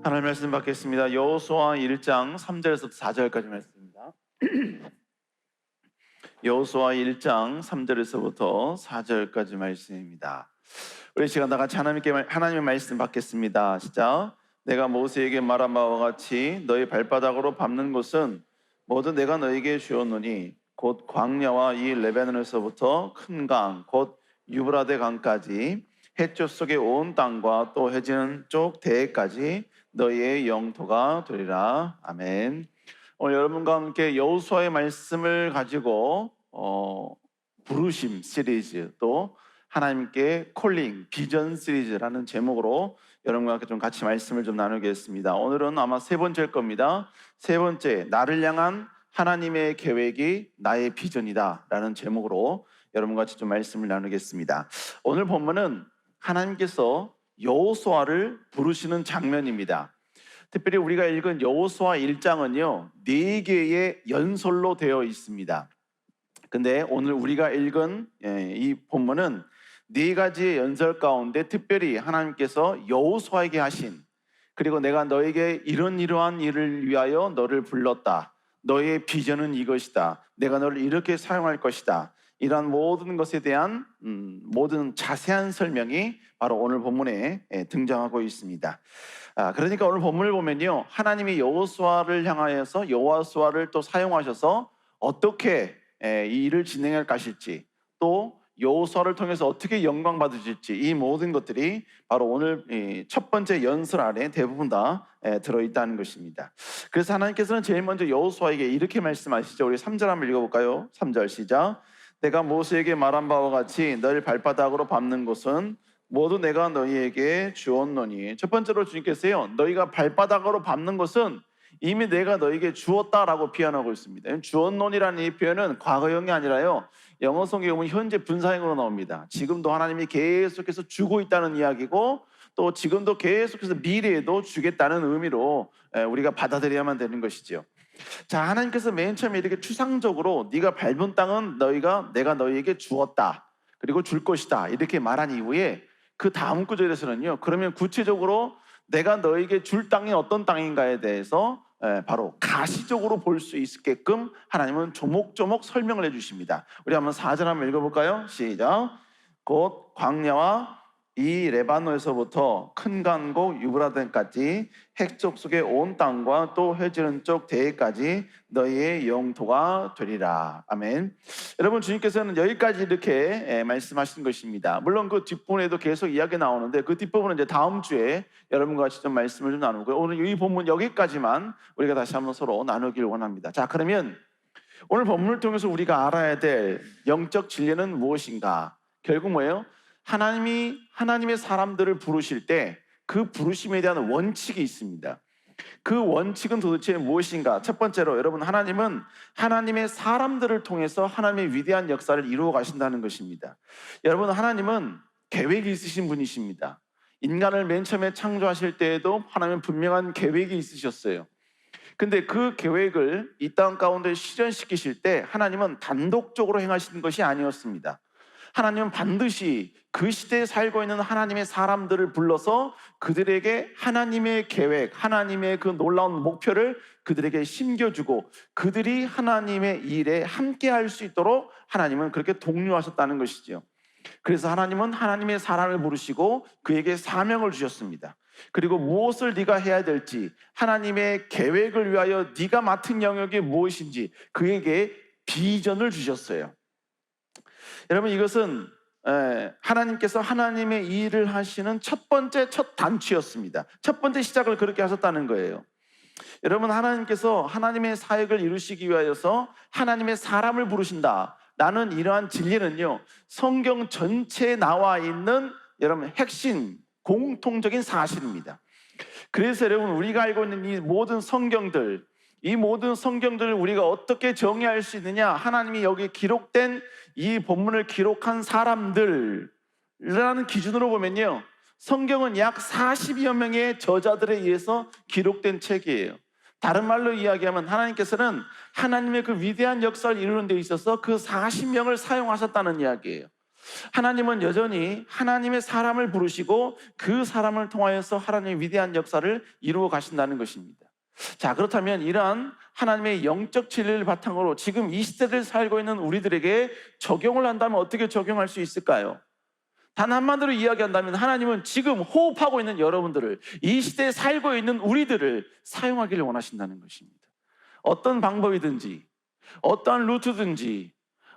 하나님 말씀 받겠습니다. 여호수아 1장 3절에서 4절까지 말씀입니다. 여호수아 1장 3절에서부터 4절까지 말씀입니다. 우리 시간 다 같이 하나님의 말씀 받겠습니다. 시작. 내가 모세에게 말한 바와 같이 너희 발바닥으로 밟는 곳은 모두 내가 너에게 주었노니 곧 광야와 이 레바논에서부터 큰 강 곧 유브라데 강까지 해쪽 속의 온 땅과 또 해지는 쪽 대해까지 너희의 영토가 되리라. 아멘. 오늘 여러분과 함께 여호수아의 말씀을 가지고 부르심 시리즈, 또 하나님께 콜링 비전 시리즈라는 제목으로 여러분과 좀 같이 말씀을 좀 나누겠습니다. 오늘은 아마 세 번째일 겁니다. 세 번째, 나를 향한 하나님의 계획이 나의 비전이다 라는 제목으로 여러분과 같이 좀 말씀을 나누겠습니다. 오늘 본문은 하나님께서 여호수아를 부르시는 장면입니다. 특별히 우리가 읽은 여호수아 1장은요 4개의 연설로 되어 있습니다. 근데 오늘 우리가 읽은 이 본문은 4가지의 연설 가운데 특별히 하나님께서 여호수아에게 하신, 그리고 내가 너에게 이러한 일을 위하여 너를 불렀다, 너의 비전은 이것이다, 내가 너를 이렇게 사용할 것이다, 이러한 모든 것에 대한 모든 자세한 설명이 바로 오늘 본문에 등장하고 있습니다. 그러니까 오늘 본문을 보면요, 하나님이 여호수아를 향하여서 여호수아를 또 사용하셔서 어떻게 이 일을 진행할 것일지, 또 여호수아를 통해서 어떻게 영광 받으실지, 이 모든 것들이 바로 오늘 첫 번째 연설 안에 대부분 다 들어있다는 것입니다. 그래서 하나님께서는 제일 먼저 여호수아에게 이렇게 말씀하시죠. 우리 3절 한번 읽어볼까요? 3절 시작. 내가 모세에게 말한 바와 같이 너를 발바닥으로 밟는 곳은 모두 내가 너희에게 주었노니. 첫 번째로 주님께서요, 너희가 발바닥으로 밟는 것은 이미 내가 너희에게 주었다라고 표현하고 있습니다. 주었노니라는 이 표현은 과거형이 아니라요, 영어 성경에 보면 현재 분사형으로 나옵니다. 지금도 하나님이 계속해서 주고 있다는 이야기고, 또 지금도 계속해서 미래에도 주겠다는 의미로 우리가 받아들여야만 되는 것이죠. 자, 하나님께서 맨 처음에 이렇게 추상적으로 네가 밟은 땅은 내가 너희에게 주었다, 그리고 줄 것이다, 이렇게 말한 이후에 그 다음 구절에서는요, 그러면 구체적으로 내가 너에게 줄 땅이 어떤 땅인가에 대해서 바로 가시적으로 볼 수 있게끔 하나님은 조목조목 설명을 해주십니다. 우리 한번 4절 한번 읽어볼까요? 시작. 곧 광야와 이 레바논에서부터 큰 강고 유브라데까지 핵쪽 속의 온 땅과 또 해지는 쪽 대해까지 너희의 영토가 되리라. 아멘. 여러분, 주님께서는 여기까지 이렇게 말씀하신 것입니다. 물론 그 뒷부분에도 계속 이야기 나오는데 그 뒷부분은 이제 다음 주에 여러분과 같이 좀 말씀을 좀 나누고요. 오늘 이 본문 여기까지만 우리가 다시 한번 서로 나누길 원합니다. 자, 그러면 오늘 본문을 통해서 우리가 알아야 될 영적 진리는 무엇인가? 결국 뭐예요? 하나님의 사람들을 부르실 때 그 부르심에 대한 원칙이 있습니다. 그 원칙은 도대체 무엇인가? 첫 번째로, 여러분, 하나님은 하나님의 사람들을 통해서 하나님의 위대한 역사를 이루어 가신다는 것입니다. 여러분, 하나님은 계획이 있으신 분이십니다. 인간을 맨 처음에 창조하실 때에도 하나님은 분명한 계획이 있으셨어요. 근데 그 계획을 이 땅 가운데 실현시키실 때 하나님은 단독적으로 행하시는 것이 아니었습니다. 하나님은 반드시 그 시대에 살고 있는 하나님의 사람들을 불러서 그들에게 하나님의 계획, 하나님의 그 놀라운 목표를 그들에게 심겨주고 그들이 하나님의 일에 함께 할 수 있도록 하나님은 그렇게 독려하셨다는 것이죠. 그래서 하나님은 하나님의 사람을 부르시고 그에게 사명을 주셨습니다. 그리고 무엇을 네가 해야 될지, 하나님의 계획을 위하여 네가 맡은 영역이 무엇인지 그에게 비전을 주셨어요. 여러분, 이것은 하나님께서 하나님의 일을 하시는 첫 단추였습니다. 첫 번째 시작을 그렇게 하셨다는 거예요. 여러분, 하나님께서 하나님의 사역을 이루시기 위하여서 하나님의 사람을 부르신다 라는 이러한 진리는요, 성경 전체에 나와 있는 여러분 핵심 공통적인 사실입니다. 그래서 여러분, 우리가 알고 있는 이 모든 성경들을 우리가 어떻게 정의할 수 있느냐? 하나님이 여기 기록된 이 본문을 기록한 사람들이라는 기준으로 보면요, 성경은 약 40여 명의 저자들에 의해서 기록된 책이에요. 다른 말로 이야기하면 하나님께서는 하나님의 그 위대한 역사를 이루는 데 있어서 그 40명을 사용하셨다는 이야기예요. 하나님은 여전히 하나님의 사람을 부르시고 그 사람을 통하여서 하나님의 위대한 역사를 이루어 가신다는 것입니다. 자, 그렇다면 이러한 하나님의 영적 진리를 바탕으로 지금 이 시대를 살고 있는 우리들에게 적용을 한다면 어떻게 적용할 수 있을까요? 단 한마디로 이야기한다면 하나님은 지금 호흡하고 있는 여러분들을, 이 시대에 살고 있는 우리들을 사용하기를 원하신다는 것입니다. 어떤 방법이든지, 어떠한 루트든지,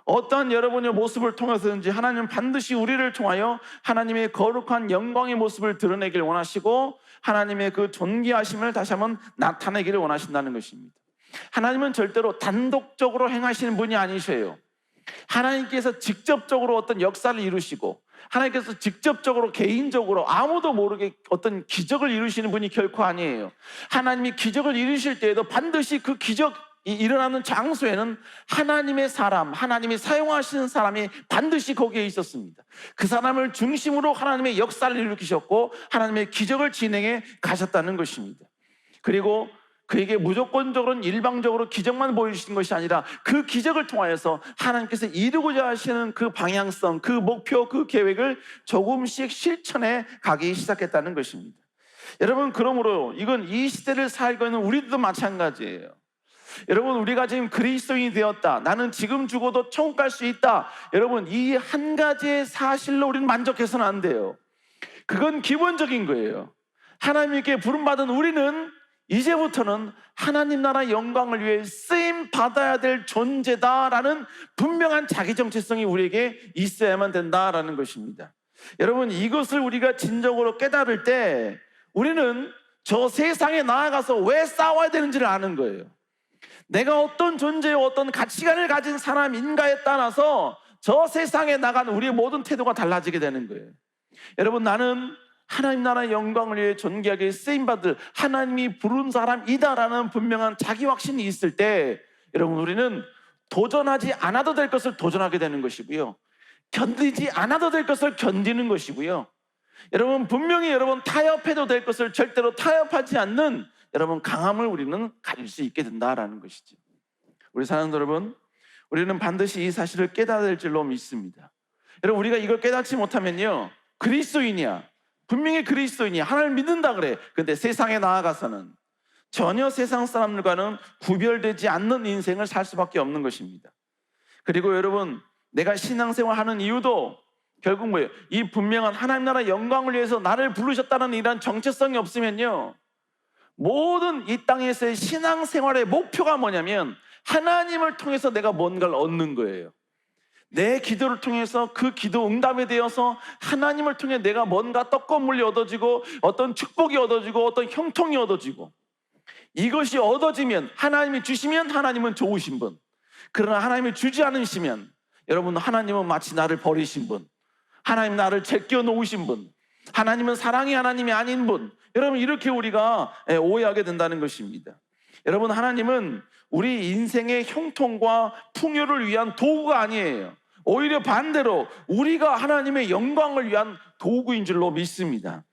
어떠한 여러분의 모습을 통해서든지 하나님은 반드시 우리를 통하여 하나님의 거룩한 영광의 모습을 드러내길 원하시고 하나님의 그 존귀하심을 다시 한번 나타내기를 원하신다는 것입니다. 하나님은 절대로 단독적으로 행하시는 분이 아니셔요. 하나님께서 직접적으로 어떤 역사를 이루시고 하나님께서 직접적으로 개인적으로 아무도 모르게 어떤 기적을 이루시는 분이 결코 아니에요. 하나님이 기적을 이루실 때에도 반드시 그 기적이 일어나는 장소에는 하나님의 사람, 하나님이 사용하시는 사람이 반드시 거기에 있었습니다. 그 사람을 중심으로 하나님의 역사를 일으키셨고 하나님의 기적을 진행해 가셨다는 것입니다. 그리고 그에게 무조건적으로는 일방적으로 기적만 보여주신 것이 아니라 그 기적을 통하여서 하나님께서 이루고자 하시는 그 방향성, 그 목표, 그 계획을 조금씩 실천해 가기 시작했다는 것입니다. 여러분, 그러므로 이건 이 시대를 살고 있는 우리도 마찬가지예요. 여러분, 우리가 지금 그리스도인이 되었다, 나는 지금 죽어도 천국 갈 수 있다, 여러분, 이 한 가지의 사실로 우리는 만족해서는 안 돼요. 그건 기본적인 거예요. 하나님께 부름받은 우리는 이제부터는 하나님 나라 영광을 위해 쓰임 받아야 될 존재다라는 분명한 자기 정체성이 우리에게 있어야만 된다라는 것입니다. 여러분, 이것을 우리가 진정으로 깨달을 때 우리는 저 세상에 나아가서 왜 싸워야 되는지를 아는 거예요. 내가 어떤 존재요, 어떤 가치관을 가진 사람인가에 따라서 저 세상에 나가는 우리의 모든 태도가 달라지게 되는 거예요. 여러분, 나는 하나님 나라의 영광을 위해 존귀하게 쓰임받을 하나님이 부른 사람이다라는 분명한 자기 확신이 있을 때 여러분, 우리는 도전하지 않아도 될 것을 도전하게 되는 것이고요, 견디지 않아도 될 것을 견디는 것이고요, 여러분, 분명히 여러분 타협해도 될 것을 절대로 타협하지 않는 여러분 강함을 우리는 가질 수 있게 된다라는 것이죠. 우리 사랑하는 여러분, 우리는 반드시 이 사실을 깨달아야 될 줄로 믿습니다. 여러분, 우리가 이걸 깨닫지 못하면요, 그리스도인이야, 분명히 그리스도인이 하나님을 믿는다 그래. 근데 세상에 나아가서는 전혀 세상 사람들과는 구별되지 않는 인생을 살 수밖에 없는 것입니다. 그리고 여러분, 내가 신앙생활 하는 이유도 결국 뭐예요? 이 분명한 하나님 나라 영광을 위해서 나를 부르셨다는 이런 정체성이 없으면요, 모든 이 땅에서의 신앙생활의 목표가 뭐냐면 하나님을 통해서 내가 뭔가를 얻는 거예요. 내 기도를 통해서 그 기도 응답이 되어서 하나님을 통해 내가 뭔가 떡건물이 얻어지고 어떤 축복이 얻어지고 어떤 형통이 얻어지고, 이것이 얻어지면 하나님이 주시면 하나님은 좋으신 분, 그러나 하나님이 주지 않으시면 여러분, 하나님은 마치 나를 버리신 분, 하나님 나를 제껴 놓으신 분, 하나님은 사랑의 하나님이 아닌 분, 여러분, 이렇게 우리가 오해하게 된다는 것입니다. 여러분, 하나님은 우리 인생의 형통과 풍요를 위한 도구가 아니에요. 오히려 반대로 우리가 하나님의 영광을 위한 도구인 줄로 믿습니다.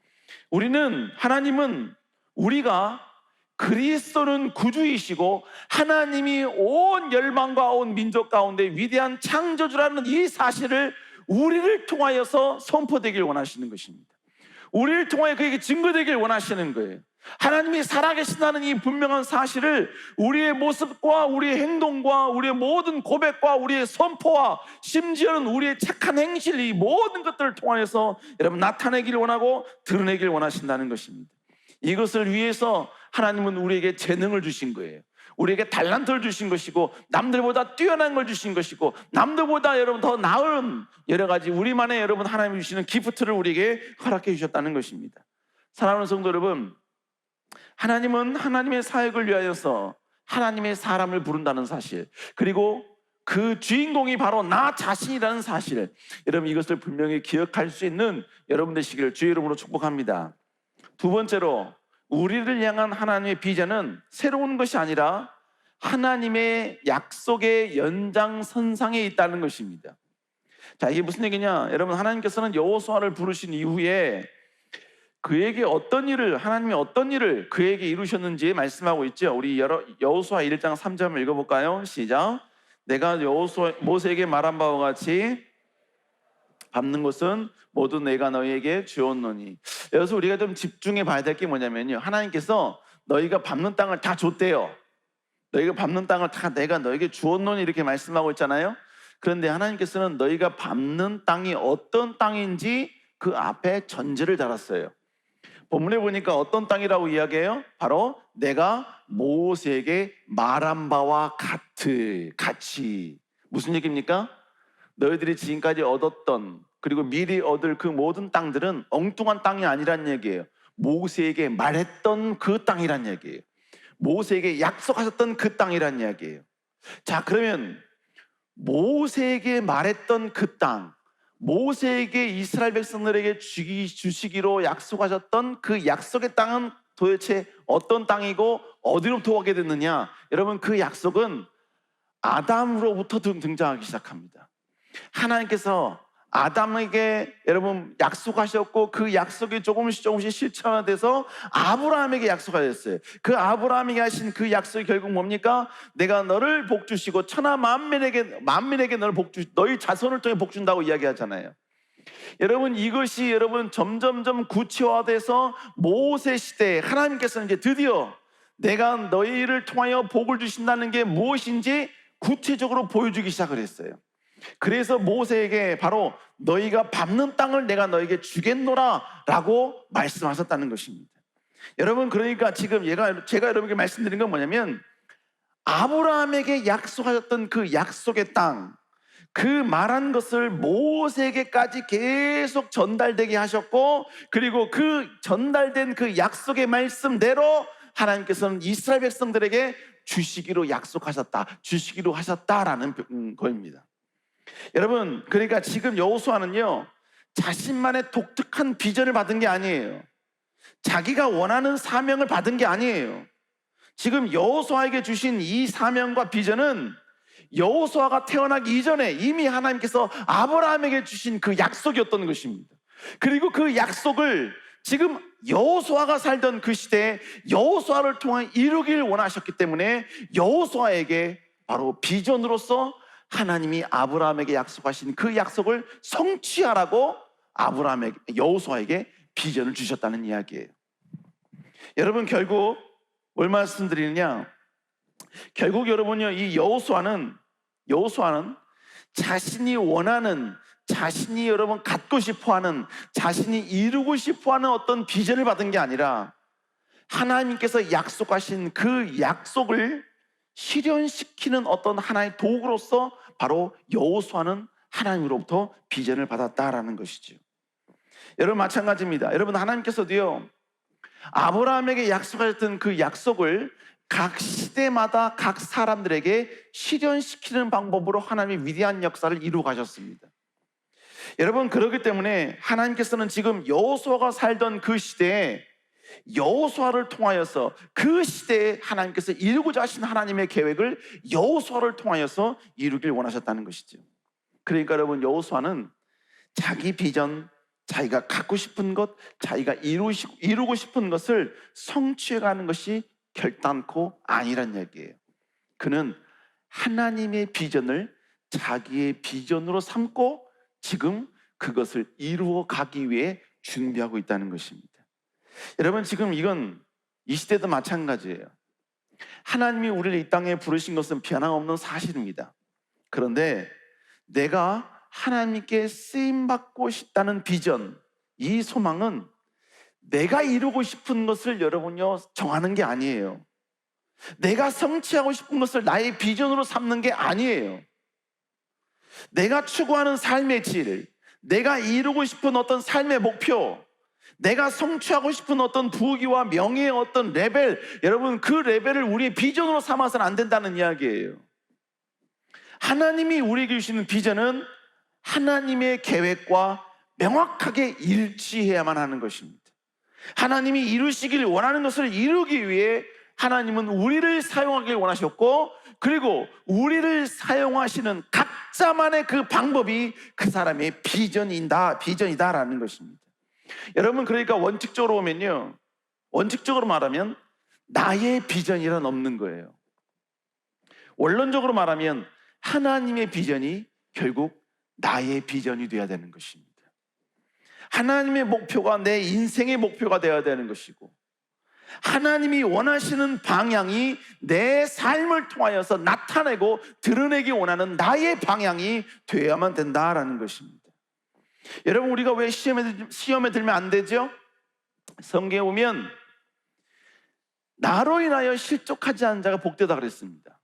하나님은 우리가 그리스도는 구주이시고 하나님이 온 열방과 온 민족 가운데 위대한 창조주라는 이 사실을 우리를 통하여서 선포되길 원하시는 것입니다. 우리를 통하여 그에게 증거되길 원하시는 거예요. 하나님이 살아계신다는 이 분명한 사실을 우리의 모습과 우리의 행동과 우리의 모든 고백과 우리의 선포와 심지어는 우리의 착한 행실, 이 모든 것들을 통하여서 여러분 나타내기를 원하고 드러내기를 원하신다는 것입니다. 이것을 위해서 하나님은 우리에게 재능을 주신 거예요. 우리에게 달란트를 주신 것이고, 남들보다 뛰어난 걸 주신 것이고, 남들보다 여러분 더 나은 여러 가지 우리만의 여러분 하나님이 주시는 기프트를 우리에게 허락해 주셨다는 것입니다. 사랑하는 성도 여러분, 하나님은 하나님의 사역을 위하여서 하나님의 사람을 부른다는 사실, 그리고 그 주인공이 바로 나 자신이라는 사실, 여러분 이것을 분명히 기억할 수 있는 여러분 되시기를 주의 이름으로 축복합니다. 두 번째로, 우리를 향한 하나님의 비전은 새로운 것이 아니라 하나님의 약속의 연장선상에 있다는 것입니다. 자, 이게 무슨 얘기냐? 여러분, 하나님께서는 여호수아를 부르신 이후에 그에게 하나님이 어떤 일을 그에게 이루셨는지 말씀하고 있죠. 우리 여호수아 1장 3절 읽어볼까요? 시작. 내가 모세에게 말한 바와 같이 밟는 것은 모두 내가 너희에게 주었노니. 여기서 우리가 좀 집중해 봐야 될 게 뭐냐면요, 하나님께서 너희가 밟는 땅을 다 줬대요. 너희가 밟는 땅을 다 내가 너에게 주었노니 이렇게 말씀하고 있잖아요. 그런데 하나님께서는 너희가 밟는 땅이 어떤 땅인지 그 앞에 전제를 달았어요. 본문에 보니까 어떤 땅이라고 이야기해요? 바로 내가 모세에게 말한 바와 같이. 무슨 얘기입니까? 너희들이 지금까지 얻었던, 그리고 미리 얻을 그 모든 땅들은 엉뚱한 땅이 아니란 얘기예요. 모세에게 말했던 그 땅이란 얘기예요. 모세에게 약속하셨던 그 땅이란 이야기예요. 자, 그러면 모세에게 말했던 그 땅, 모세에게 이스라엘 백성들에게 주시기로 약속하셨던 그 약속의 땅은 도대체 어떤 땅이고 어디로부터 오게 됐느냐? 여러분, 그 약속은 아담으로부터 등장하기 시작합니다. 하나님께서 아담에게 여러분 약속하셨고, 그 약속이 조금씩 실천화돼서 아브라함에게 약속하셨어요. 그 아브라함에게 하신 그 약속이 결국 뭡니까? 내가 너를 복주시고 천하 만민에게 너를 너희 자손을 통해 복준다고 이야기하잖아요. 여러분, 이것이 여러분 점점점 구체화돼서 모세 시대에 하나님께서는 이제 드디어 내가 너희를 통하여 복을 주신다는 게 무엇인지 구체적으로 보여주기 시작을 했어요. 그래서 모세에게 바로 너희가 밟는 땅을 내가 너에게 주겠노라 라고 말씀하셨다는 것입니다. 여러분, 그러니까 지금 제가 여러분께 말씀드린 건 뭐냐면, 아브라함에게 약속하셨던 그 약속의 땅, 그 말한 것을 모세에게까지 계속 전달되게 하셨고, 그리고 그 전달된 그 약속의 말씀대로 하나님께서는 이스라엘 백성들에게 주시기로 하셨다라는 거입니다. 여러분, 그러니까 지금 여호수아는요, 자신만의 독특한 비전을 받은 게 아니에요. 자기가 원하는 사명을 받은 게 아니에요. 지금 여호수아에게 주신 이 사명과 비전은 여호수아가 태어나기 이전에 이미 하나님께서 아브라함에게 주신 그 약속이었던 것입니다. 그리고 그 약속을 지금 여호수아가 살던 그 시대에 여호수아를 통해 이루길 원하셨기 때문에 여호수아에게 바로 비전으로서 하나님이 아브라함에게 약속하신 그 약속을 성취하라고 여호수아에게 비전을 주셨다는 이야기예요. 여러분, 결국 뭘 말씀드리느냐, 결국 여러분요, 이 여호수아는 자신이 원하는, 자신이 여러분 갖고 싶어하는, 자신이 이루고 싶어하는 어떤 비전을 받은 게 아니라 하나님께서 약속하신 그 약속을 실현시키는 어떤 하나의 도구로서 바로 여호수아는 하나님으로부터 비전을 받았다라는 것이죠. 여러분, 마찬가지입니다. 여러분, 하나님께서도요, 아브라함에게 약속하셨던 그 약속을 각 시대마다 각 사람들에게 실현시키는 방법으로 하나님이 위대한 역사를 이루어 가셨습니다. 여러분, 그렇기 때문에 하나님께서는 지금 여호수아가 살던 그 시대에 여호수아를 통하여서 그 시대에 하나님께서 이루고자 하신 하나님의 계획을 여호수아를 통하여서 이루길 원하셨다는 것이죠. 그러니까 여러분, 여호수아는 자기 비전, 자기가 갖고 싶은 것, 자기가 이루고 싶은 것을 성취해가는 것이 결단코 아니란 얘기예요. 그는 하나님의 비전을 자기의 비전으로 삼고 지금 그것을 이루어 가기 위해 준비하고 있다는 것입니다. 여러분, 지금 이 시대도 마찬가지예요. 하나님이 우리를 이 땅에 부르신 것은 변함없는 사실입니다. 그런데 내가 하나님께 쓰임받고 싶다는 비전, 이 소망은 내가 이루고 싶은 것을 여러분요 정하는 게 아니에요. 내가 성취하고 싶은 것을 나의 비전으로 삼는 게 아니에요. 내가 추구하는 삶의 질, 내가 이루고 싶은 어떤 삶의 목표, 내가 성취하고 싶은 어떤 부귀와 명예의 어떤 레벨, 여러분, 그 레벨을 우리의 비전으로 삼아서는 안 된다는 이야기예요. 하나님이 우리에게 주시는 비전은 하나님의 계획과 명확하게 일치해야만 하는 것입니다. 하나님이 이루시길 원하는 것을 이루기 위해 하나님은 우리를 사용하길 원하셨고, 그리고 우리를 사용하시는 각자만의 그 방법이 그 사람의 비전이다라는 것입니다. 여러분, 그러니까 원칙적으로 말하면 나의 비전이란 없는 거예요. 원론적으로 말하면 하나님의 비전이 결국 나의 비전이 되어야 되는 것입니다. 하나님의 목표가 내 인생의 목표가 되어야 되는 것이고, 하나님이 원하시는 방향이 내 삶을 통하여서 나타내고 드러내기 원하는 나의 방향이 되어야만 된다라는 것입니다. 여러분, 우리가 왜 시험에 들면 안 되죠? 성경에 보면 나로 인하여 실족하지 않은 자가 복되다 그랬습니다.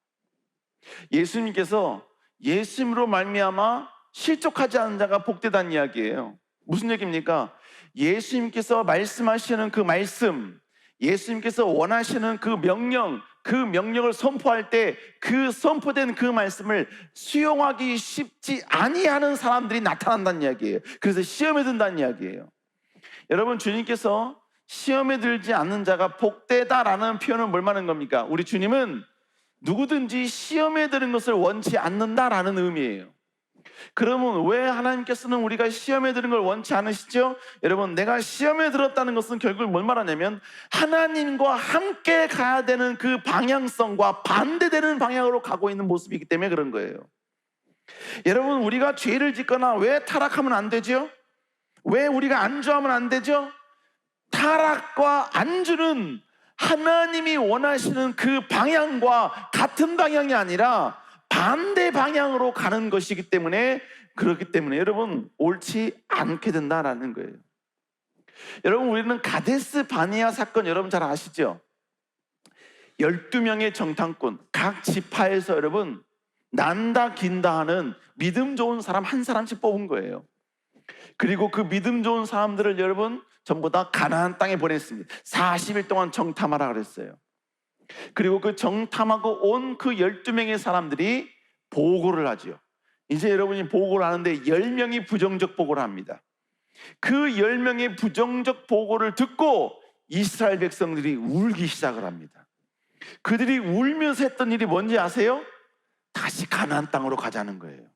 예수님께서 예수님으로 말미암아 실족하지 않은 자가 복되다는 이야기예요. 무슨 얘기입니까? 예수님께서 말씀하시는 그 말씀, 예수님께서 원하시는 그 명령을 선포할 때 그 선포된 그 말씀을 수용하기 쉽지 아니하는 사람들이 나타난다는 이야기예요. 그래서 시험에 든다는 이야기예요. 여러분, 주님께서 시험에 들지 않는 자가 복되다라는 표현은 뭘 말하는 겁니까? 우리 주님은 누구든지 시험에 드는 것을 원치 않는다라는 의미예요. 그러면 왜 하나님께서는 우리가 시험에 드는 걸 원치 않으시죠? 여러분, 내가 시험에 들었다는 것은 결국 뭘 말하냐면 하나님과 함께 가야 되는 그 방향성과 반대되는 방향으로 가고 있는 모습이기 때문에 그런 거예요. 여러분, 우리가 죄를 짓거나 왜 타락하면 안 되죠? 왜 우리가 안주하면 안 되죠? 타락과 안주는 하나님이 원하시는 그 방향과 같은 방향이 아니라 반대 방향으로 가는 것이기 때문에, 그렇기 때문에 여러분, 옳지 않게 된다라는 거예요. 여러분, 우리는 가데스 바네아 사건 여러분 잘 아시죠? 12명의 정탐꾼, 각 지파에서 여러분 난다 긴다 하는 믿음 좋은 사람 한 사람씩 뽑은 거예요. 그리고 그 믿음 좋은 사람들을 여러분 전부 다 가나안 땅에 보냈습니다. 40일 동안 정탐하라 그랬어요. 그리고 그 정탐하고 온 그 12명의 사람들이 보고를 하죠. 이제 여러분이 보고를 하는데 10명이 부정적 보고를 합니다. 그 10명의 부정적 보고를 듣고 이스라엘 백성들이 울기 시작을 합니다. 그들이 울면서 했던 일이 뭔지 아세요? 다시 가나안 땅으로 가자는 거예요.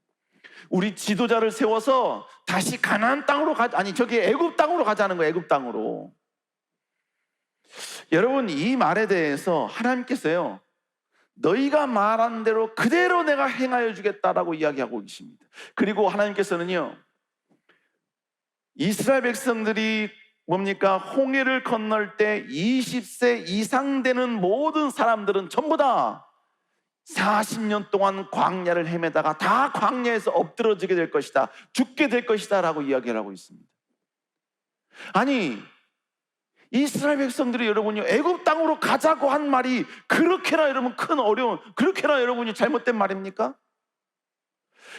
우리 지도자를 세워서 다시 가나안 땅으로 저기 애굽 땅으로 가자는 거예요. 애굽 땅으로. 여러분, 이 말에 대해서 하나님께서요, 너희가 말한 대로 그대로 내가 행하여 주겠다라고 이야기하고 계십니다. 그리고 하나님께서는요, 이스라엘 백성들이 뭡니까? 홍해를 건널 때 20세 이상 되는 모든 사람들은 전부 다 40년 동안 광야를 헤매다가 다 광야에서 엎드러지게 될 것이다, 죽게 될 것이다 라고 이야기를 하고 있습니다. 아니, 이스라엘 백성들이 여러분이 애굽 땅으로 가자고 한 말이 그렇게나 여러분 큰 어려운, 그렇게나 여러분이 잘못된 말입니까?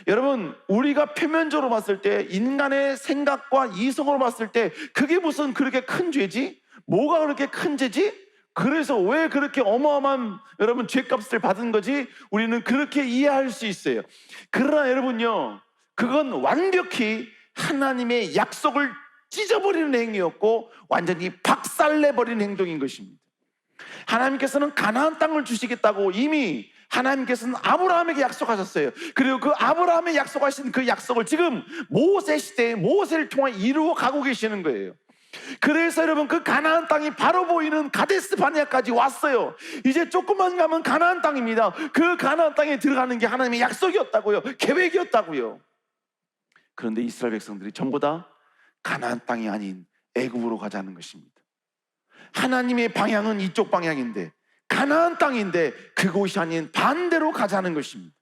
여러분, 우리가 표면적으로 봤을 때, 인간의 생각과 이성으로 봤을 때 그게 무슨 그렇게 큰 죄지? 뭐가 그렇게 큰 죄지? 그래서 왜 그렇게 어마어마한 여러분 죄값을 받은 거지? 우리는 그렇게 이해할 수 있어요. 그러나 여러분요, 그건 완벽히 하나님의 약속을 찢어버리는 행위였고 완전히 박살내버리는 행동인 것입니다. 하나님께서는 가나안 땅을 주시겠다고 이미 하나님께서는 아브라함에게 약속하셨어요. 그리고 그 아브라함에 약속하신 그 약속을 지금 모세 시대에 모세를 통해 이루어 가고 계시는 거예요. 그래서 여러분, 그 가나안 땅이 바로 보이는 가데스 바네아까지 왔어요. 이제 조금만 가면 가나안 땅입니다. 그 가나안 땅에 들어가는 게 하나님의 약속이었다고요, 계획이었다고요. 그런데 이스라엘 백성들이 전부 다 가나안 땅이 아닌 애굽으로 가자는 것입니다. 하나님의 방향은 이쪽 방향인데, 가나안 땅인데 그곳이 아닌 반대로 가자는 것입니다.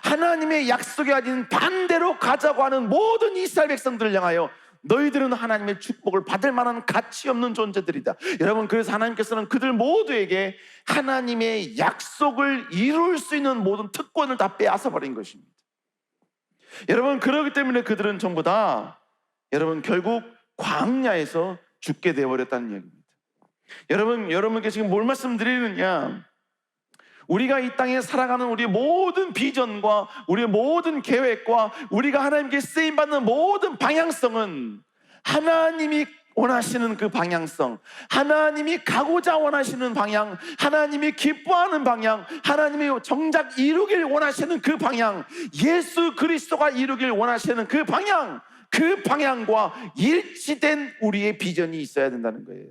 하나님의 약속이 아닌 반대로 가자고 하는 모든 이스라엘 백성들을 향하여 너희들은 하나님의 축복을 받을 만한 가치 없는 존재들이다. 여러분, 그래서 하나님께서는 그들 모두에게 하나님의 약속을 이룰 수 있는 모든 특권을 다 빼앗아 버린 것입니다. 여러분, 그렇기 때문에 그들은 전부 다 여러분 결국 광야에서 죽게 되어버렸다는 얘기입니다. 여러분께 지금 뭘 말씀드리느냐, 우리가 이 땅에 살아가는 우리의 모든 비전과 우리의 모든 계획과 우리가 하나님께 쓰임받는 모든 방향성은 하나님이 원하시는 그 방향성, 하나님이 가고자 원하시는 방향, 하나님이 기뻐하는 방향, 하나님이 정작 이루길 원하시는 그 방향, 예수 그리스도가 이루길 원하시는 그 방향, 그 방향과 일치된 우리의 비전이 있어야 된다는 거예요.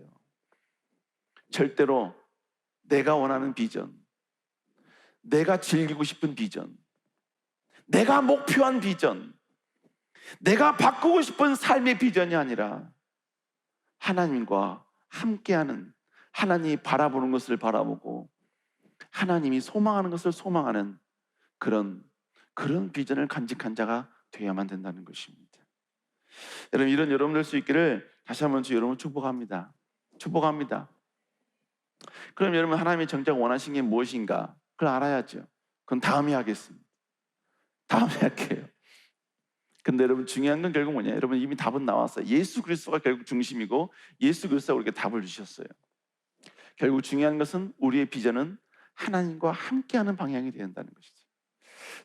절대로 내가 원하는 비전, 내가 즐기고 싶은 비전, 내가 목표한 비전, 내가 바꾸고 싶은 삶의 비전이 아니라 하나님과 함께하는, 하나님이 바라보는 것을 바라보고 하나님이 소망하는 것을 소망하는 그런 비전을 간직한 자가 되어야만 된다는 것입니다. 여러분, 이런 여러분들 수 있기를 다시 한번 여러분 축복합니다. 축복합니다. 그럼 여러분, 하나님이 정작 원하신 게 무엇인가? 그걸 알아야죠. 그건 다음에 하겠습니다. 다음에 할게요. 근데 여러분, 중요한 건 결국 뭐냐? 여러분, 이미 답은 나왔어요. 예수 그리스도가 결국 중심이고 예수 그리스도가 우리에게 답을 주셨어요. 결국 중요한 것은 우리의 비전은 하나님과 함께하는 방향이 되어야 한다는 것이죠.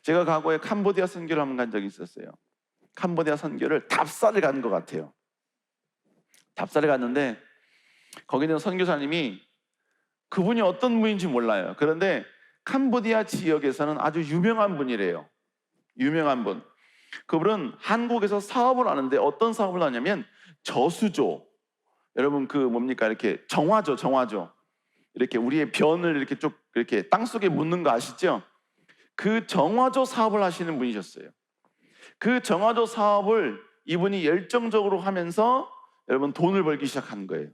제가 과거에 캄보디아 선교를 한번 간 적이 있었어요. 캄보디아 선교를 답사를 간 것 같아요. 답사를 갔는데 거기 있는 선교사님이, 그분이 어떤 분인지 몰라요. 그런데 캄보디아 지역에서는 아주 유명한 분이래요. 유명한 분. 그분은 한국에서 사업을 하는데 어떤 사업을 하냐면 저수조, 여러분 그 뭡니까, 이렇게 정화조 이렇게 우리의 변을 이렇게 쭉 이렇게 땅속에 묻는 거 아시죠? 그 정화조 사업을 하시는 분이셨어요. 그 정화조 사업을 이분이 열정적으로 하면서 여러분 돈을 벌기 시작한 거예요.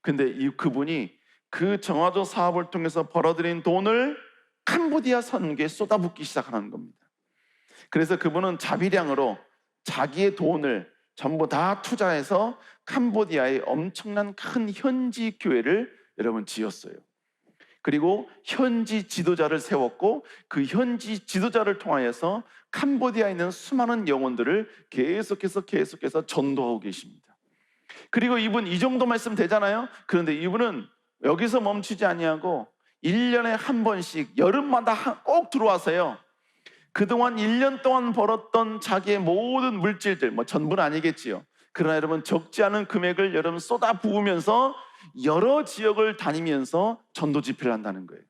근데 그분이 그 정화조 사업을 통해서 벌어들인 돈을 캄보디아 선교에 쏟아붓기 시작하는 겁니다. 그래서 그분은 자비량으로 자기의 돈을 전부 다 투자해서 캄보디아에 엄청난 큰 현지 교회를 여러분 지었어요. 그리고 현지 지도자를 세웠고 그 현지 지도자를 통하여서 캄보디아에 있는 수많은 영혼들을 계속해서 전도하고 계십니다. 그리고 이분 이 정도 말씀 되잖아요. 그런데 이분은 여기서 멈추지 아니하고 1년에 한 번씩 여름마다 꼭 들어와서요, 그동안 1년 동안 벌었던 자기의 모든 물질들, 뭐 전부는 아니겠지요. 그러나 여러분 적지 않은 금액을 여러분 쏟아 부으면서 여러 지역을 다니면서 전도 집회를 한다는 거예요.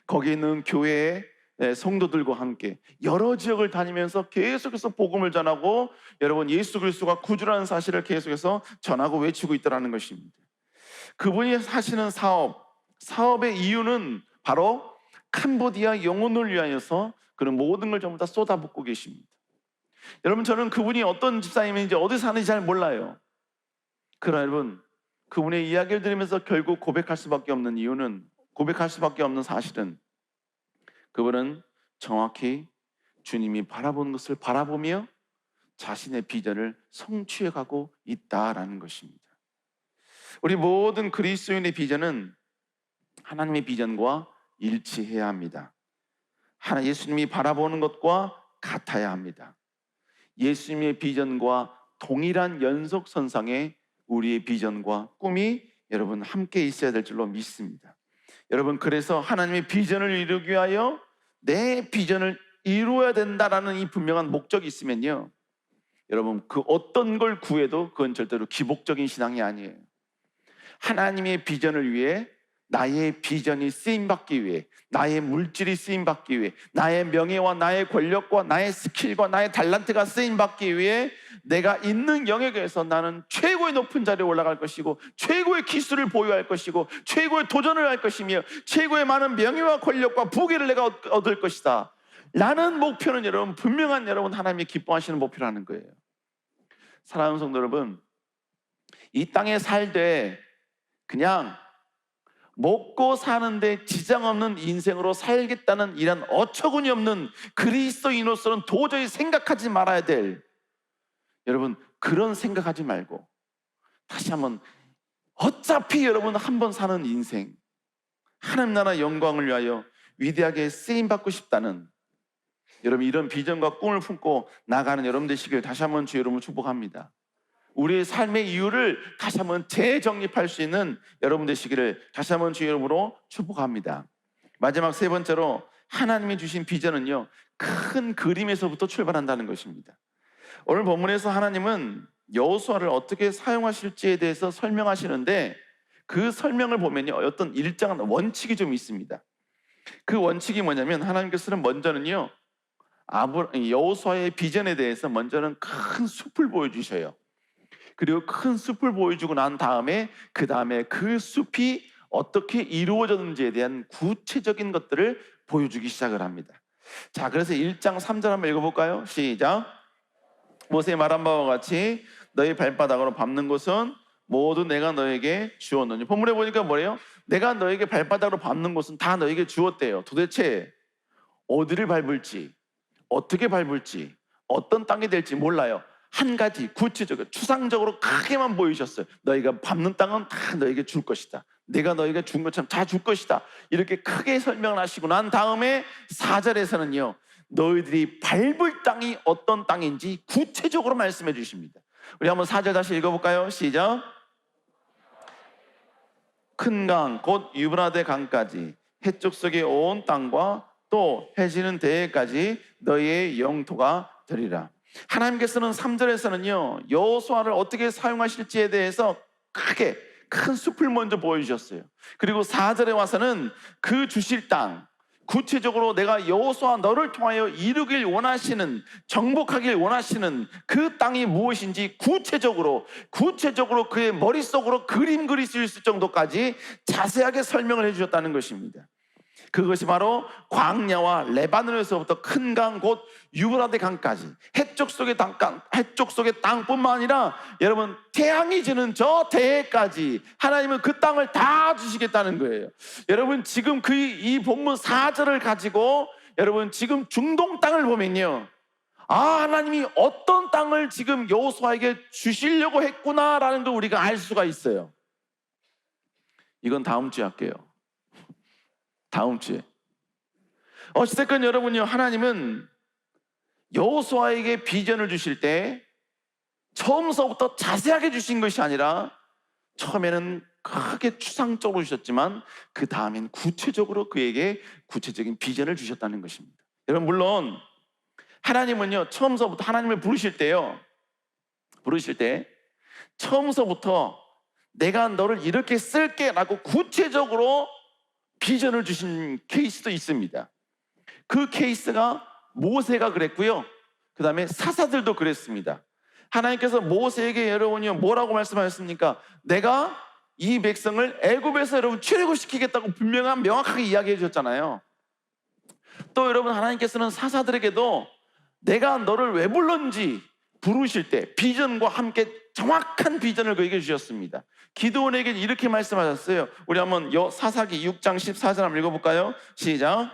거기 있는 교회의 성도들과 함께 여러 지역을 다니면서 계속해서 복음을 전하고 여러분 예수 그리스도가 구주라는 사실을 계속해서 전하고 외치고 있다는 것입니다. 그분이 하시는 사업의 이유는 바로 캄보디아 영혼을 위하여서 그런 모든 걸 전부 다 쏟아붓고 계십니다. 여러분, 저는 그분이 어떤 집사님인지 어디 사는지 잘 몰라요. 그러나 여러분, 그분의 이야기를 들으면서 결국 고백할 수밖에 없는 이유는, 고백할 수밖에 없는 사실은, 그분은 정확히 주님이 바라보는 것을 바라보며 자신의 비전을 성취해가고 있다라는 것입니다. 우리 모든 그리스도인의 비전은 하나님의 비전과 일치해야 합니다. 예수님이 바라보는 것과 같아야 합니다. 예수님의 비전과 동일한 연속선상에 우리의 비전과 꿈이 여러분 함께 있어야 될 줄로 믿습니다. 여러분, 그래서 하나님의 비전을 이루기 위하여 내 비전을 이루어야 된다라는 이 분명한 목적이 있으면요, 여러분 그 어떤 걸 구해도 그건 절대로 기복적인 신앙이 아니에요. 하나님의 비전을 위해 나의 비전이 쓰임받기 위해, 나의 물질이 쓰임받기 위해, 나의 명예와 나의 권력과 나의 스킬과 나의 달란트가 쓰임받기 위해 내가 있는 영역에서 나는 최고의 높은 자리에 올라갈 것이고 최고의 기술을 보유할 것이고 최고의 도전을 할 것이며 최고의 많은 명예와 권력과 부귀를 내가 얻을 것이다 라는 목표는 여러분 분명한, 여러분 하나님이 기뻐하시는 목표라는 거예요. 사랑하는 성도 여러분, 이 땅에 살되 그냥 먹고 사는데 지장 없는 인생으로 살겠다는 이런 어처구니 없는 그리스도인으로서는 도저히 생각하지 말아야 될, 여러분 그런 생각하지 말고 다시 한번, 어차피 여러분 한 번 사는 인생, 하나님 나라 영광을 위하여 위대하게 쓰임받고 싶다는 여러분 이런 비전과 꿈을 품고 나가는 여러분 되시길 다시 한번 주 여러분 축복합니다. 우리의 삶의 이유를 다시 한번 재정립할 수 있는 여러분 되시기를 다시 한번 주 이름으로 축복합니다. 마지막 세 번째로, 하나님이 주신 비전은요, 큰 그림에서부터 출발한다는 것입니다. 오늘 본문에서 하나님은 여호수아를 어떻게 사용하실지에 대해서 설명하시는데, 그 설명을 보면요, 어떤 일정한 원칙이 좀 있습니다. 그 원칙이 뭐냐면, 하나님께서는 먼저는요, 여호수아의 비전에 대해서 먼저는 큰 숲을 보여주셔요. 그리고 큰 숲을 보여주고 난 다음에 그 다음에 그 숲이 어떻게 이루어졌는지에 대한 구체적인 것들을 보여주기 시작을 합니다. 자, 그래서 1장 3절 한번 읽어볼까요? 시작. 모세의 말한 바와 같이 너희 발바닥으로 밟는 곳은 모두 내가 너에게 주었느니. 본문에 보니까 뭐래요? 내가 너에게 발바닥으로 밟는 곳은 다 너에게 주었대요. 도대체 어디를 밟을지, 어떻게 밟을지, 어떤 땅이 될지 몰라요. 한 가지 구체적으로 추상적으로 크게만 보이셨어요. 너희가 밟는 땅은 다 너에게 줄 것이다. 내가 너희가 준 것처럼 다 줄 것이다. 이렇게 크게 설명을 하시고 난 다음에 4절에서는요, 너희들이 밟을 땅이 어떤 땅인지 구체적으로 말씀해 주십니다. 우리 한번 4절 다시 읽어볼까요? 시작. 큰 강, 곧 유브라데 강까지 해쪽 속에 온 땅과 또 해지는 대해까지 너희의 영토가 되리라. 하나님께서는 3절에서는요, 여호수아를 어떻게 사용하실지에 대해서 크게 큰 숲을 먼저 보여주셨어요. 그리고 4절에 와서는 그 주실 땅, 구체적으로 내가 여호수아 너를 통하여 이루길 원하시는, 정복하길 원하시는 그 땅이 무엇인지 구체적으로 그의 머릿속으로 그림 그릴 수 있을 정도까지 자세하게 설명을 해주셨다는 것입니다. 그것이 바로 광야와 레바논에서부터 큰 강 곧 유브라데 강까지 해쪽 속의 땅뿐만 아니라 여러분 태양이 지는 저 대해까지 하나님은 그 땅을 다 주시겠다는 거예요. 여러분 지금 이 본문 4절을 가지고 여러분 지금 중동 땅을 보면요, 하나님이 어떤 땅을 지금 여호수아에게 주시려고 했구나라는 걸 우리가 알 수가 있어요. 이건 다음 주에 할게요. 다음 주에. 어찌됐건 여러분요, 하나님은 여호수아에게 비전을 주실 때 처음서부터 자세하게 주신 것이 아니라 처음에는 크게 추상적으로 주셨지만 그 다음엔 구체적으로 그에게 구체적인 비전을 주셨다는 것입니다. 여러분 물론 하나님은요, 처음서부터 하나님을 부르실 때 처음서부터 내가 너를 이렇게 쓸게 라고 구체적으로 비전을 주신 케이스도 있습니다. 그 케이스가 모세가 그랬고요, 그 다음에 사사들도 그랬습니다. 하나님께서 모세에게 여러분이 뭐라고 말씀하셨습니까? 내가 이 백성을 애굽에서 여러분 출애굽시키겠다고 명확하게 이야기해 주셨잖아요. 또 여러분 하나님께서는 사사들에게도 내가 너를 왜 불렀는지 부르실 때 비전과 함께 정확한 비전을 그에게 주셨습니다. 기드온에게 이렇게 말씀하셨어요. 우리 한번 사사기 6장 14절 한번 읽어볼까요? 시작.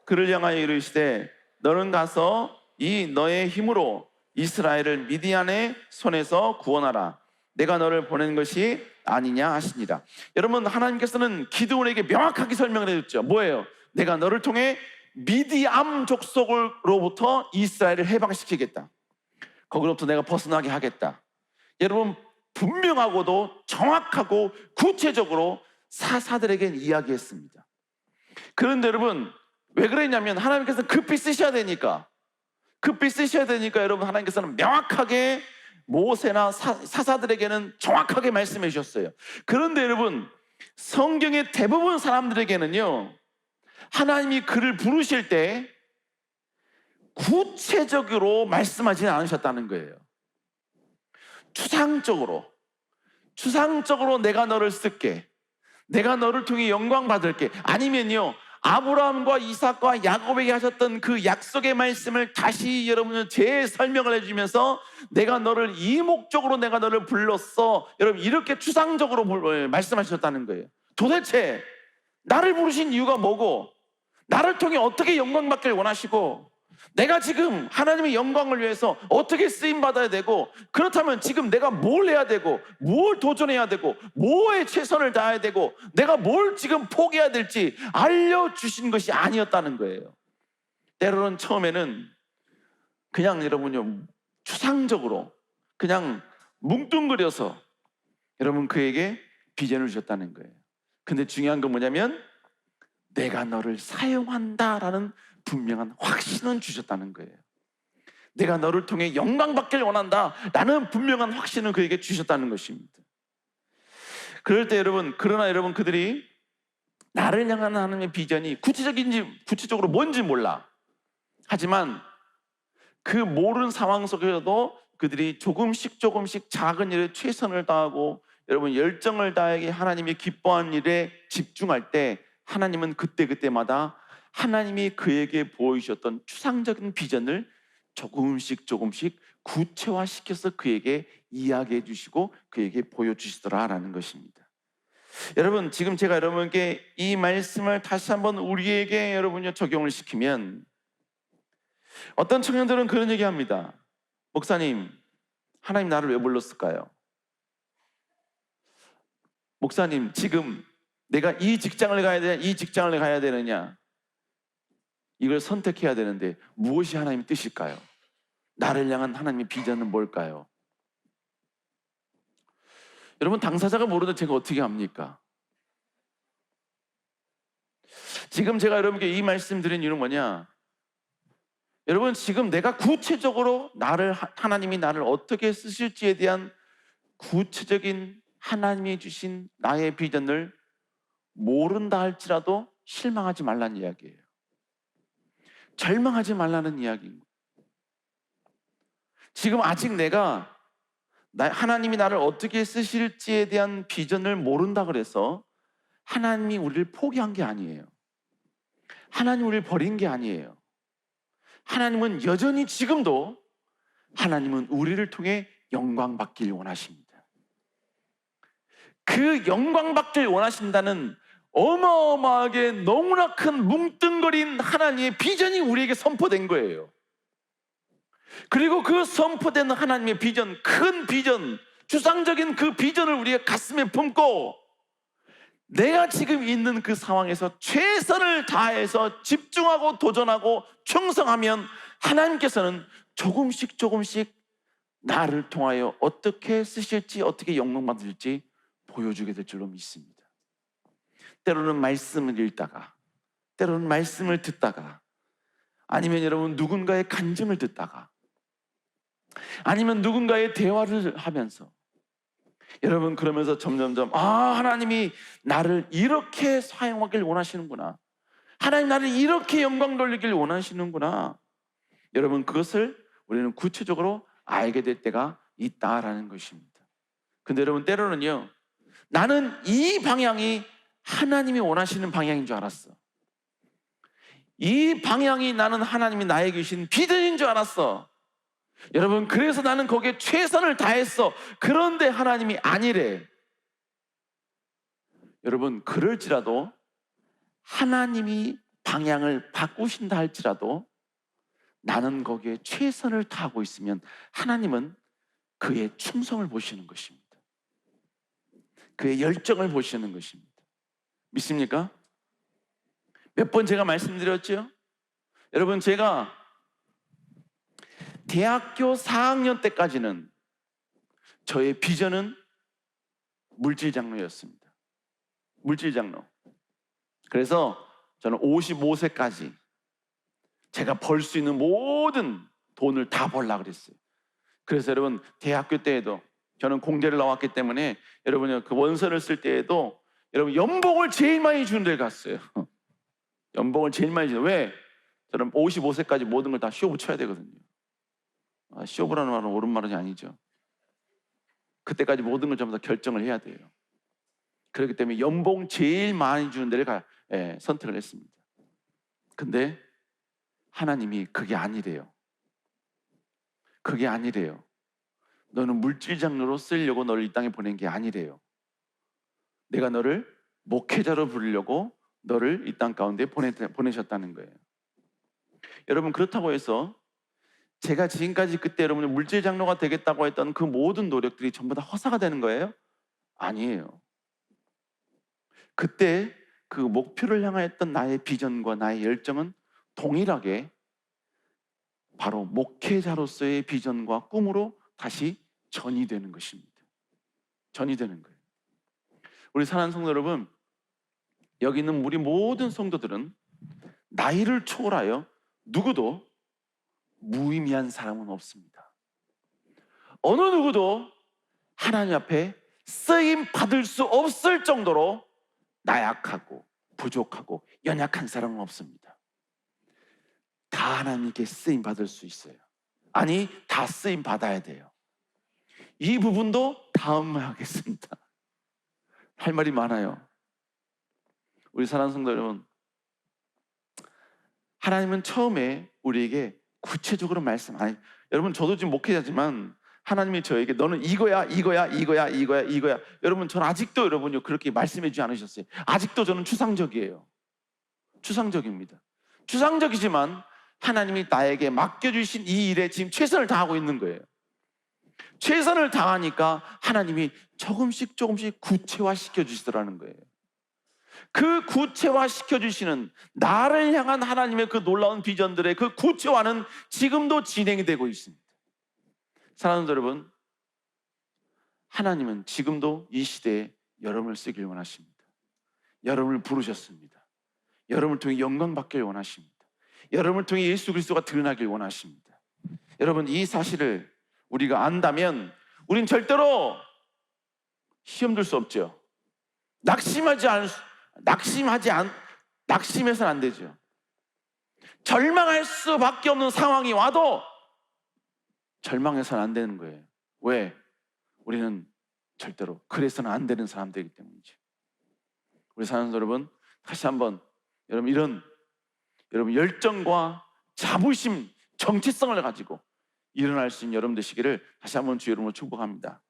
그를 향하여 이르시되 너는 가서 이 너의 힘으로 이스라엘을 미디안의 손에서 구원하라. 내가 너를 보낸 것이 아니냐 하시니라. 여러분 하나님께서는 기드온에게 명확하게 설명을 해줬죠. 뭐예요? 내가 너를 통해 미디안 족속으로부터 이스라엘을 해방시키겠다. 거기로부터 내가 벗어나게 하겠다. 여러분 분명하고도 정확하고 구체적으로 사사들에게 이야기했습니다. 그런데 여러분 왜 그랬냐면 하나님께서 급히 쓰셔야 되니까 여러분 하나님께서는 명확하게 모세나 사사들에게는 정확하게 말씀해 주셨어요. 그런데 여러분 성경의 대부분 사람들에게는요, 하나님이 그를 부르실 때 구체적으로 말씀하지는 않으셨다는 거예요. 추상적으로 내가 너를 쓸게, 내가 너를 통해 영광 받을게, 아니면요 아브라함과 이삭과 야곱에게 하셨던 그 약속의 말씀을 다시 여러분은 재설명을 해주면서 내가 너를 이 목적으로 내가 너를 불렀어, 여러분 이렇게 추상적으로 말씀하셨다는 거예요. 도대체 나를 부르신 이유가 뭐고, 나를 통해 어떻게 영광 받길 원하시고, 내가 지금 하나님의 영광을 위해서 어떻게 쓰임받아야 되고, 그렇다면 지금 내가 뭘 해야 되고, 뭘 도전해야 되고, 뭐에 최선을 다해야 되고, 내가 뭘 지금 포기해야 될지 알려주신 것이 아니었다는 거예요. 때로는 처음에는 그냥 여러분요 추상적으로 그냥 뭉뚱그려서 여러분 그에게 비전을 주셨다는 거예요. 근데 중요한 건 뭐냐면 내가 너를 사용한다라는 분명한 확신은 주셨다는 거예요. 내가 너를 통해 영광 받길 원한다 라는 분명한 확신을 그에게 주셨다는 것입니다. 그럴 때 그러나 여러분 그들이 나를 향한 하나님의 비전이 구체적으로 뭔지 몰라. 하지만 그 모르는 상황 속에서도 그들이 조금씩 작은 일에 최선을 다하고 여러분 열정을 다하게 하나님이 기뻐하는 일에 집중할 때 하나님은 그때마다 하나님이 그에게 보이셨던 추상적인 비전을 조금씩 구체화시켜서 그에게 이야기해 주시고 그에게 보여주시더라라는 것입니다. 여러분, 지금 제가 여러분께 이 말씀을 다시 한번 우리에게 여러분요 적용을 시키면, 어떤 청년들은 그런 얘기합니다. 목사님, 하나님 나를 왜 불렀을까요? 목사님, 지금 내가 이 직장을 가야 되냐, 이 직장을 가야 되느냐, 이걸 선택해야 되는데 무엇이 하나님의 뜻일까요? 나를 향한 하나님의 비전은 뭘까요? 여러분, 당사자가 모르는데 제가 어떻게 합니까? 지금 제가 여러분께 이 말씀 드린 이유는 뭐냐? 여러분, 지금 내가 구체적으로 하나님이 나를 어떻게 쓰실지에 대한 구체적인 하나님이 주신 나의 비전을 모른다 할지라도 실망하지 말라는 이야기예요. 절망하지 말라는 이야기입니다. 지금 아직 내가 하나님이 나를 어떻게 쓰실지에 대한 비전을 모른다 그래서 하나님이 우리를 포기한 게 아니에요. 하나님이 우리를 버린 게 아니에요. 하나님은 여전히 지금도 하나님은 우리를 통해 영광 받길 원하십니다. 그 영광 받길 원하신다는 어마어마하게 너무나 큰 뭉뚱거린 하나님의 비전이 우리에게 선포된 거예요. 그리고 그 선포된 하나님의 비전, 큰 비전, 추상적인 그 비전을 우리가 가슴에 품고 내가 지금 있는 그 상황에서 최선을 다해서 집중하고 도전하고 충성하면 하나님께서는 조금씩 나를 통하여 어떻게 쓰실지, 어떻게 영광 받을지 보여주게 될 줄로 믿습니다. 때로는 말씀을 읽다가, 때로는 말씀을 듣다가, 아니면 여러분 누군가의 간증을 듣다가, 아니면 누군가의 대화를 하면서 여러분 그러면서 점점점 하나님이 나를 이렇게 사용하길 원하시는구나, 하나님 나를 이렇게 영광 돌리길 원하시는구나, 여러분 그것을 우리는 구체적으로 알게 될 때가 있다라는 것입니다. 근데 여러분, 때로는요, 나는 이 방향이 하나님이 원하시는 방향인 줄 알았어. 이 방향이 나는 하나님이 나에게 주신 비전인 줄 알았어. 여러분, 그래서 나는 거기에 최선을 다했어. 그런데 하나님이 아니래. 여러분, 그럴지라도 하나님이 방향을 바꾸신다 할지라도 나는 거기에 최선을 다하고 있으면 하나님은 그의 충성을 보시는 것입니다. 그의 열정을 보시는 것입니다. 믿습니까? 몇 번 제가 말씀드렸죠? 여러분, 제가 대학교 4학년 때까지는 저의 비전은 물질장로였습니다. 물질장로. 그래서 저는 55세까지 제가 벌 수 있는 모든 돈을 다 벌려고 그랬어요. 그래서 여러분, 대학교 때에도 저는 공대를 나왔기 때문에 여러분 그 원서를 쓸 때에도 여러분 연봉을 제일 많이 주는 데 갔어요. 연봉을 제일 많이 주는. 왜? 저는 55세까지 모든 걸 다 시험을 쳐야 되거든요. 시험이라는 말은 옳은 말이 아니죠. 그때까지 모든 걸 전부 다 결정을 해야 돼요. 그렇기 때문에 연봉 제일 많이 주는 데를 선택을 했습니다. 근데 하나님이 그게 아니래요. 그게 아니래요. 너는 물질장로로 쓰려고 너를 이 땅에 보낸 게 아니래요. 내가 너를 목회자로 부르려고 너를 이 땅 가운데 보내셨다는 거예요. 여러분, 그렇다고 해서 제가 지금까지 그때 여러분이 물질장로가 되겠다고 했던 그 모든 노력들이 전부 다 허사가 되는 거예요? 아니에요. 그때 그 목표를 향하였던 나의 비전과 나의 열정은 동일하게 바로 목회자로서의 비전과 꿈으로 다시 전이 되는 것입니다. 전이 되는 거예요. 우리 사랑하는 성도 여러분, 여기 있는 우리 모든 성도들은 나이를 초월하여 누구도 무의미한 사람은 없습니다. 어느 누구도 하나님 앞에 쓰임 받을 수 없을 정도로 나약하고 부족하고 연약한 사람은 없습니다. 다 하나님께 쓰임 받을 수 있어요. 아니, 다 쓰임 받아야 돼요. 이 부분도 다음에 하겠습니다. 할 말이 많아요. 우리 사랑하는 성도 여러분, 하나님은 처음에 우리에게 구체적으로 말씀 안 해. 여러분, 저도 지금 목회자지만 하나님이 저에게 너는 이거야, 이거야, 이거야, 이거야, 이거야. 여러분, 저는 아직도 여러분요 그렇게 말씀해 주지 않으셨어요. 아직도 저는 추상적이에요. 추상적입니다. 추상적이지만 하나님이 나에게 맡겨주신 이 일에 지금 최선을 다하고 있는 거예요. 최선을 다하니까 하나님이 조금씩 조금씩 구체화시켜 주시더라는 거예요. 그 구체화시켜 주시는 나를 향한 하나님의 그 놀라운 비전들의 그 구체화는 지금도 진행이 되고 있습니다. 사랑하는 여러분, 하나님은 지금도 이 시대에 여러분을 쓰길 원하십니다. 여러분을 부르셨습니다. 여러분을 통해 영광 받길 원하십니다. 여러분을 통해 예수 그리스도가 드러나길 원하십니다. 여러분, 이 사실을 우리가 안다면 우린 절대로 시험 들 수 없죠. 낙심해서는 안 되죠. 절망할 수밖에 없는 상황이 와도 절망해서는 안 되는 거예요. 왜? 우리는 절대로 그래서는 안 되는 사람들이기 때문이죠. 우리 사는 여러분, 다시 한번 여러분 열정과 자부심, 정체성을 가지고 일어날 수 있는 여러분 되시기를 다시 한번 주의 이름으로 축복합니다.